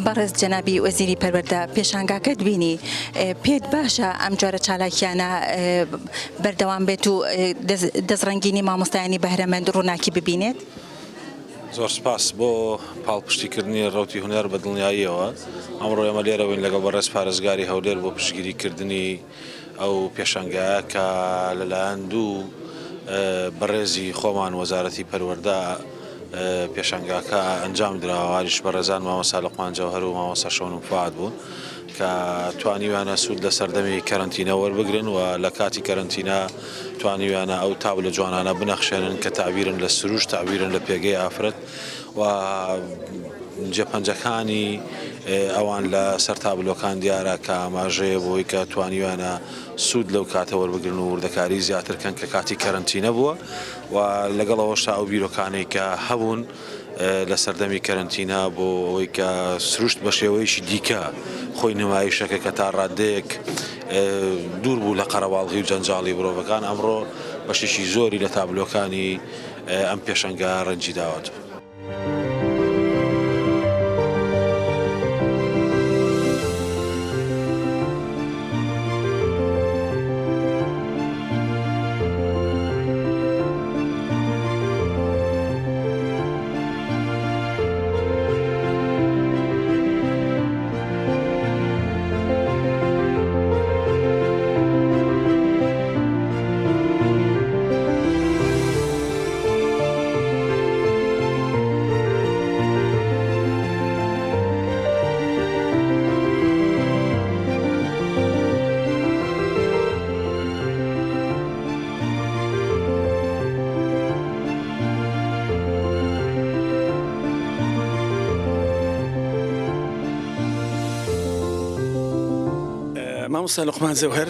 بەڕێز جەنابی وەزیری پەروەردە پێشانگاکەت بینی پێت باشە ئەم جۆرە چالاکیانە بەردەوام بێت و دەستڕەنگینی مامۆستایانی بەهرەمەند ڕووناکی ببینێت؟ زۆر سپاس بۆ پاڵپشتیکردنی ڕەوتی هونەر بە دڵنیاییەوە. ئەمڕۆ ئێمە لێرە بووین لەگەڵ بەڕێز پارێزگاری هەولێر بۆ پشتگیریکردنی ئەو پێشانگایە کە لەلایەن دوو بەڕێزی خۆمان وەزارەتی پەروەردە پێشانگاکە ئەنجام درراوە، هاریش بەڕێزان مامۆستا لوقمان جەوهەر و مامۆستا شەونم فواد بوون کە توانیویانە سوود لە سەردەمی کەرەنتینە وەربگرن و لە کاتی کەرەنتینە توانیویانە ئەو تابلە جوانانە بنەخشێنن کە تعبیرن لە سروش، تعبیرن لە پێگەی ئافرەت و جێپەنجەکانی ئەوان لە سەر تابلۆکان دیارە کە ئاماژەیە بۆی کە توانیویانە سوود لەو کاتە وەربگرن و وردەکاری زیاترکەن کە کاتی کەرەنتینە بووە و لەگەڵەوەشتا ئەو بیرۆکانەی کە هەبوون لە سەردەمی کەرەنتینە بۆ ئەوەی کە سروشت بە شێوەیەشی دیکە خۆی نمایشەکە کە تا ڕادەیەک دوور بوو لە قەرەباڵغی و جەنجاڵی مرۆڤەکان ئەمڕۆ بەشێکی زۆری لە تابلۆکانی ئەم پێشەنگا ڕەنجی داوەت. مامۆستا لوقمان جەوهەر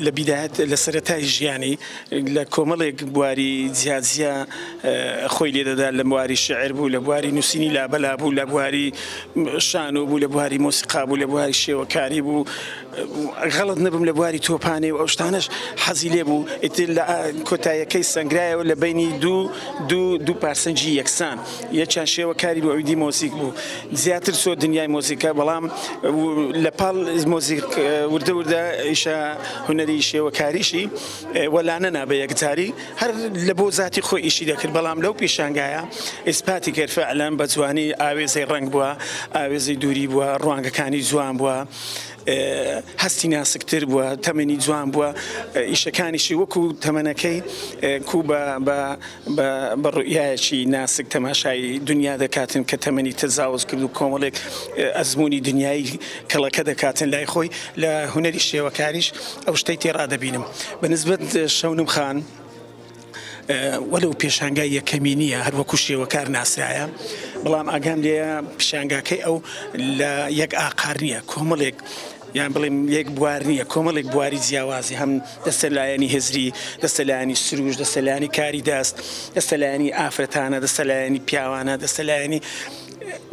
لە بیدایەت لە سەرەتای ژیانی لە کۆمەڵێک بواری جیاجیا خۆی لێدەدا، لە بواری شعر بوو، لە بواری نووسینی لابەلا بوو، لە بواری شانۆ بوو، لە بواری مۆسیقا بوو، لە بواری شێوەکاری بوو، غەڵت نەبم لە بواری تۆپانێ و ئەو شتانەش حەزی لێ بوو. ئیتر لە کۆتاییەکەی سەنگرایەوە لە بینی دوو پارسەنجی یەکسان، یەکیان شێوەکاری بوو، ئەوی دی مۆزیک بوو، زیاتر سۆ دنیای مۆزیکە، بەڵام لە پاڵ مۆزیک وردە وردە ئیشە هونەری شێوەکاریشی وەلانە نابە یەکجاری هەر لە بۆ ذاتی خۆی ئیشی دەکرد. بەڵام لەو پێشانگایە ئیسپاتی کرد فعلەن بە جوانی ئاوێزەی ڕەنگ بووە، ئاوێزەی دووری بووە، ڕوانگەکانی جوان بووە، هەستی ناسکتر بووە، تەمەنی جوان بووە، ئیشەکانیشی وەکو تەمەنەکەی کو بە ڕوئایەکی ناسک تەماشای دنیا دەکاتن کە تەمەنی تەزاوز کرد و کۆمەڵێک ئەزمموی دنیایی کەڵەکە دەکاتن لای خۆی. لە هونەری شێوەکاریش ئەو شتەی تێڕا دەبینم. بەنسبەت شەونم خان وەلەو پێشانگای یەکەمی نییە، هەروەکو شێوەکار ناسرایە، بەڵام ئاگام لێە پیشانگاکەی ئەو لە یەک ئاقار نییە، کۆمەڵێک یان بڵێم یەک بوار نییە، کۆمەڵێک بواری جیاوازی، هەم دەستە لایەنی هێزری، دەستە لایەنی سروش، دەستە لایەنی کاری دەست، دەستە لایەنی ئافرەتانە، دەستە لایەنی پیاوانە، دەستە لایەنی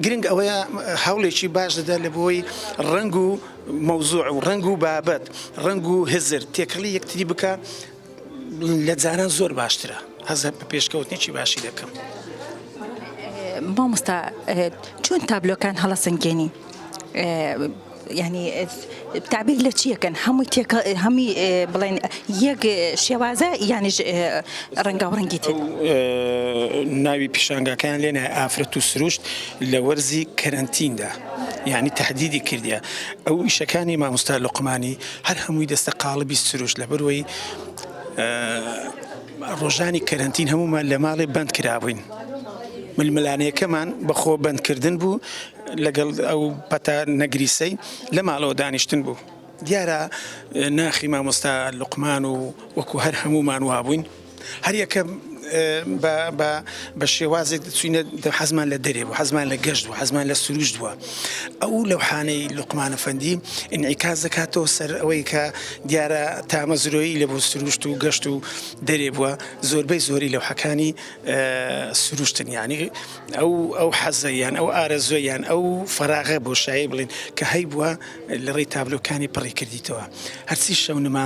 گرنگ ئەوەیە هەوڵێکی باش دەدا لە بۆی ڕنگ و مەوزوع و ڕنگ و بابەت، ڕنگ و هزر تێکەڵی یەکتری بکە لە جاران زۆر باشترە. هەزە بە پێشکەوتنێکی باشی دەکەم. مامۆستا چۆن تابلۆکان هەڵەسەنگێنی؟ ینی تعبیر لە چیەکەن؟ هەمووی بڵێن یەک شێوازە یانیش ڕەنگا و ڕەنگی تێ؟ ناوی پیشانگاکان لێنە ئافرەت و سروشت لە وەرزی کەرەنتیندا، یعنی تهدیدی کردیە. ئەو ئیشەکانی مامۆستا لوقمانی هەر هەمووی دەستە قاڵبی سروشت لە بەروەی ڕۆژانی کەرەنتین هەمومان لە ماڵێ بەند کرابووین. ململانەیەکەمان بەخۆ بەندکردن بوو لەگەڵ ئەو پەتە نەگریسەی لە ماڵەوە دانیشتن بوو. دیارە ناخی مامۆستا لوقمان و وەکو هەر هەمومان وابووین، هەر یەکە بە شێوازێک چوینە حەزمان لە دەرێ بوو، حەزمان لە گەشت بوو، حەزمان لە سروشت بووە. ئەو لەوحانەی لوقمان ئەفەندی ئینعیکاس دەکاتەوە سەر ئەوەی کە دیارە تامەزرۆیی لە بۆ سروشت و گەشت و دەرێ بووە. زۆربەی زۆری لەوحەکانی سروشتن، یعنی ئەو حەزەیان، ئەو ئارەزۆیان، ئەو فەراغە بۆ شایە بڵێن کە هەی بووە لە ڕێی تابلۆکانی پڕی کردیتەوە. هەرچی شەونما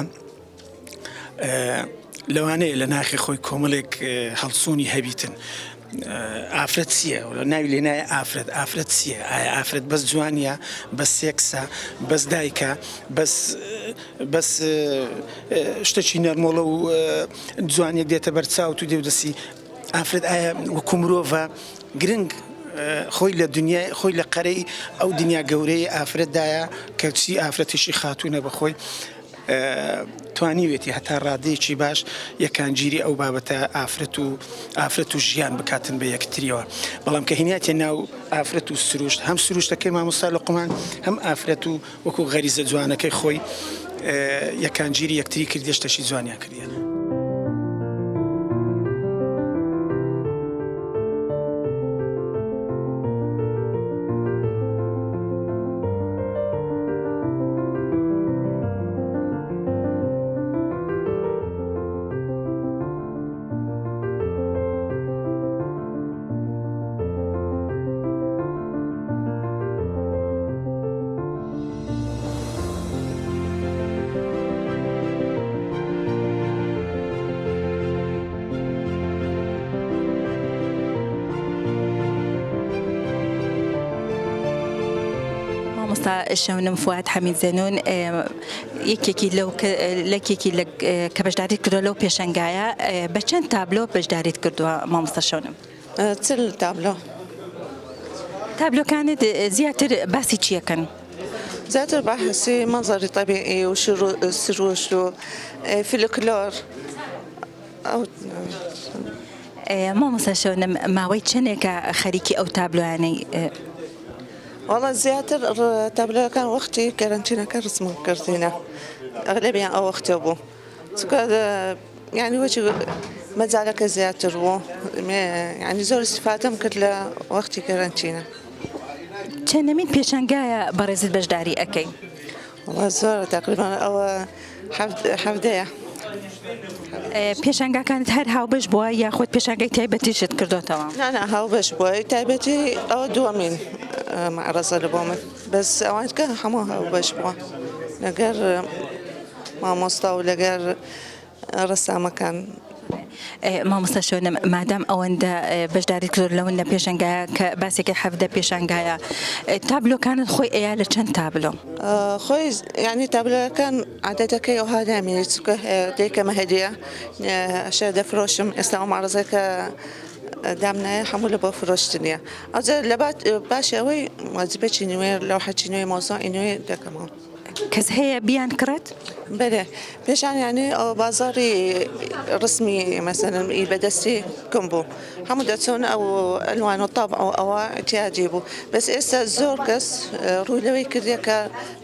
لەوانەیە لە ناخی خۆی کۆمەڵێک هەڵسوونی هەبیتن. ئافرەت چییە ناوی لێ نایە ئافرەت چییە ئایا ئافرەت بەس جوانیە بەس سێکسە بەس دایکە بەس شتێکی نەرمۆڵە و جوانێک دێتە بەرچاو و دێودەسی ئافرەت ئایا وەکو مرۆڤە گرنگ خۆی لە دنیای خۆی لە قەرەی ئەو دنیا گەورەی ئافرەتدایە کە چی ئافرەتیشی خاتوونە بەخۆی توانیوێتی هەتا ڕادەیەکی باش یەکانگیری ئەو بابەتە ئافرەت و ژیان بکاتن بە یەکتریەوە بەڵام کە هیناتێ ناو ئافرەت و سروشت هەم سروشتەکەی مامۆستا لوقمان هەم ئافرەت و وەکو غەریزە جوانەکەی خۆی یەکانگیری یەکتری کردی شتەشی جوانیان کردیان. شەونم فواد حەمید زەنون یەکێکی کە بەشداریت کردووە لەو پێشەنگایە بە چەند تابلۆ بەشداریت کردووە مامۆستا شەونم؟ چل تابلۆ. تابلۆکانت زیاتر باسی چیەکەن؟ زیاتر باسی منظری طبیعی و سروش و فلکلۆر. مامۆستا شەونم ماوەی چەندێکە خەریکی ئەو تابلۆیانەی؟ والله زیاتر تابلۆکان وەختی کەرەنتینەکە ڕسمم کردینە ئەغلبیان ئەو وەختە بوو چونکە یعنی وەچی مەجالەکە زیاتر بوو یعنی زۆر استیفادەم کرد لە وەختی کەرەنتینە. چەندەمین پێشەنگایە بەڕێزت بەشداری ئەەکەی؟ والله زۆر تقریبا ئەوە حەودەیە. پێشەنگاکانت هەر هاوبەش بووە یاخۆت پێشەنگای تایبەتیشت کردوتەوە؟ نه هاوبەش بووە تایبەتی ئەوە دووەمین معرەزە لە بۆ من بەس ئەوان کە هەموو هاوبەش بووە لەگەر مامۆستا و لەگەر ڕەسامەکان. مامۆستا شەونم مادام ئەوەندە بەشداریت کردو لەوەندە پێشەنگایە کە باسێکی حەفدە پێشەنگایە تابلۆکانت خۆی ئەیە لە چەند تابلۆ؟ خۆی یعنی تابلۆکان عادەتەکەی ئەو هادامێنێت چونکە دەیکەمە هەدیە ئەشە دەفرۆشم ئێستا ئەو معرەزەکە دامنایە هەموو لە بۆ فرۆشتنیە ئەجا لە باش ئەوەی واجبێکی نوێ لەوحەتی نوێی مۆزۆعی نوێ دەکەمەوە. کەس هەیە بیان کرێت؟ بەێ پێشان یعنی ئەو بازاری ڕسمی مەسەن ئی بەدەستی کەم بوو هەموو دەچۆن ئەو ئەلوان و تااب ئەوە احتیاجی بوو بەس ئێستا زۆر کەس ڕووی لەوەی کردێ کە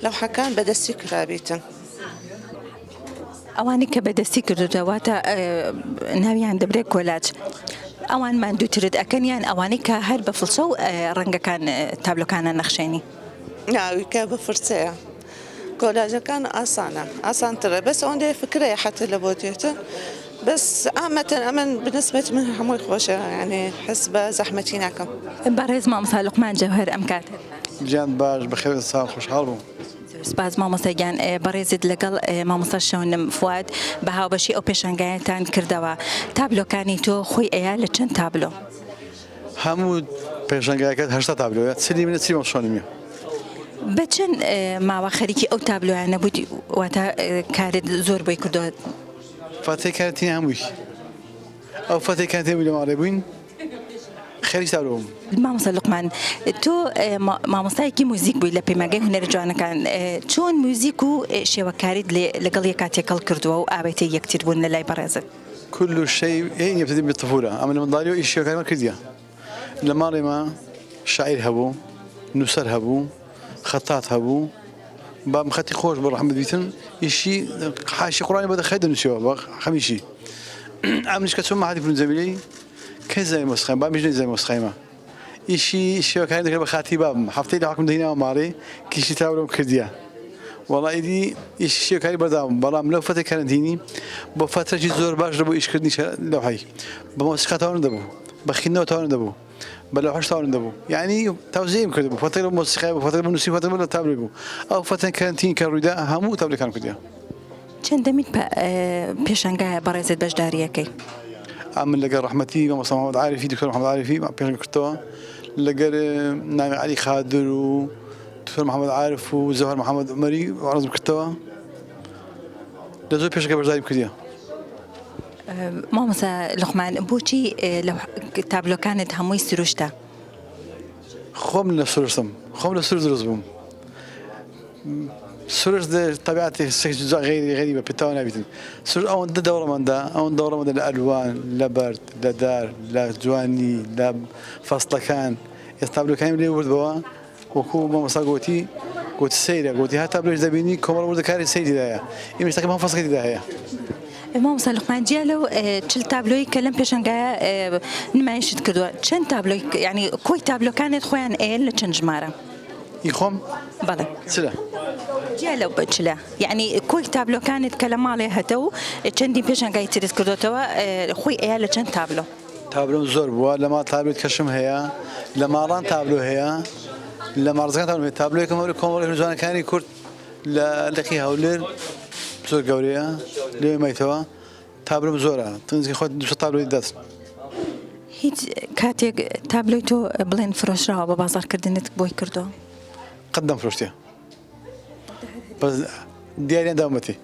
لەوحەکان بەدەستی کرابیتن. ئەوانی کە بەدەستی کردوتەواتە ناویان دەبرێت کۆلاج ئەوان ماندووترت ئەەکەن یان ئەوانەی کە هەر بە فڵچە و ڕەنگەکان تابلۆکانە نەخشێنی؟ ناوی کە بە فرچەیە کۆلاژەکان ئاسانە ئاسانترە بەس ئەوەندەیە فکرەیە حتى لە بۆ دێتن بەس ئامەتەن ئەمن بنسبەت من هەمووی خۆشە یعنی حس بە زەحمەتی ناکەم. بەڕێز مامۆستا لوقمان جەوهەر ئەم کاتە گیان باش بەخێر ساڵ خۆشحاڵ بووم. سپاس مامۆستا گیان بەڕێزت لەگەڵ مامۆستا شەونم فواد بە هاوبەشی ئەو پێشەنگایەتان کردەوە تابلۆکانی تۆ خۆی ئەیە لە چەند تابلۆ؟ هەموو پێشەنگایەکەت 80 تابلۆیە چلی منە چی مەشۆنیە. بە چەند ماوە خەریکی ئەو تابلۆیانە بووی واتە کارت زۆر بۆی کردووە؟ فاتەی کارەتی هەمووی ئەو فاتەی کاتێ لە ماڵێ بووین خەریک تابلۆ بووم. مامۆستا لوقمان تۆ مامۆستایەکی موزیک بووی لە پەیمانگەی هونەرە جوانەکان چۆن موزیک و شێوەکاریت لەگەڵ یەکاتێکەڵ کردووە و ئاوێتە یەکتر بوون لە لای بەڕێزت؟ كل شيء يبتدي بالطفولة أما لما ضاريو إيش كلمة كرديا لما رما شاعر هبو نسر هبو خطاط هبو باب مخطي خوش برحمة بيتن إشي حاشي قرآن بدأ خيد نسيوا خميشي عملش كتسمع هذه في زميلي كزي مسخيم باب مش زي مسخيمة إشي كان ذكر بخاتي باب حفتي لحكم دهنا وماري كيشي تاولهم كرديا والله إيدي إيش كاري بدام برام لو فترة كانت ديني بفترة جزور باش دبو إيش كردني لو حي بموسيقى تاون دبو بخينة تاون دبو بلوحش تاون دبو يعني توزيع كده فترة موسيقى وفترة موسيقى فترة ولا تابلو أو فترة كانت دين كرودا همو تابلو كان كده. چەندەمین پێشەنگایە بەڕێزت بەشداریەکەی؟ عامل لقى رحمتي مامۆستا محەممەد عارفی دکتۆر محەممەد عارفی پێشنگ کردەوە لەگەر ناوی علی خادر و دکتۆر محەممەد عارف و زەوهەر محەممەد عومەری عەرزم کردەوە لە زۆر پێشەکە بەشداریم کردیە. مامۆستا لوقمان بۆچی لەو تابلۆکانت هەمووی سروشتە؟ خۆم لە سروشتم خۆم لە سروش دروست بووم. سروش طبیعتی غیری غریبە پێتاوە نابێتن. سروش ئەوەندە دەوڕەمەندە لە ئەلوان لە بەرد لە دار لە جوانی لە فەسڵەکان ئێستا تابلۆکانی لێ وردبەوە وەکو مامۆستا گوتی سەیرە گوتی هەر تابلۆش دەبینی کۆمەڵ وردەکاری سەیریدایە ئێمە ئێستاکە هەم فەسڵەکەیدا هەیە. مامۆستا لوقمان جیا لەو چل تابلۆی کە لەم پێشەنگایە نمایشت کردووە چەند تابلۆی یعنی کۆی تابلۆکانت خۆیان ئێ لە چەند ژمارە؟ خۆم بەڵێ چلە جیا لەو بچلە یعنی کۆی تابلۆکانت کە لە ماڵێ هەتە و چەندی پێشەنگای ترت کردوتەوە خۆی ئەیە لە چەند تابلۆ؟ تابلۆم زۆر بووە لە ماڵ تابلۆت کەشم هەیە لە ماڵان تابلۆ هەیە لە مارزەکان تابلۆ هەیە تابلۆیەکەم هەوری کۆمەڵی جوانەکانی کورد لە لەقی هەولێر زۆر گەورەیە لێ مایتەوە تابلۆم زۆرە تنزی خۆت دووشە تابلۆی دەست. هیچ کاتێک تابلۆی تۆ بڵێن فرۆشراوە بە بازارکردنت بۆی کردەوە؟ قەت دەمفرۆشتێ بەس دیاریان داومەتی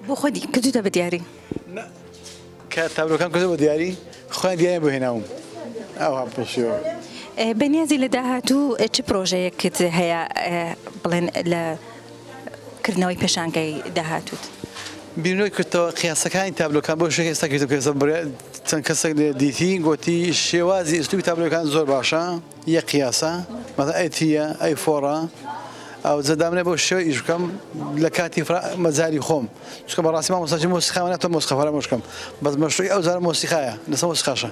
بۆ خۆی کردوتە بە دیاری؟ کە تابلۆکان کردو بە دیاری خۆیان دیاریان بۆ هێناوم ئەوها پێشەوە. بەنیازی لە داهاتوو چ پرۆژەیەکت هەیە بڵێن لە کردنەوەی پێشانگای داهاتوت؟ بیرنەوەی کردەوە قیاسەکانی تابلۆکان بۆ شوێنی ئێستا کردو چەند کەسێک لێ دیتی گوتی شێوازی ئوستوبی تابلۆکان زۆر باشە یەک قیاسە مەثەن ئەیتیە ئەی فۆڕە ئەو زەدامنێ بۆ شێوە ئیش بکەم لە کاتی مەزاری خۆم چکە بەڕاستی مامۆستاچی مۆسیقا ناتوانم مۆسیقا فەرامۆش بکەم بەس مەشروعی ئەو زارە مۆسیقایە لەسەر مۆسیقاشە.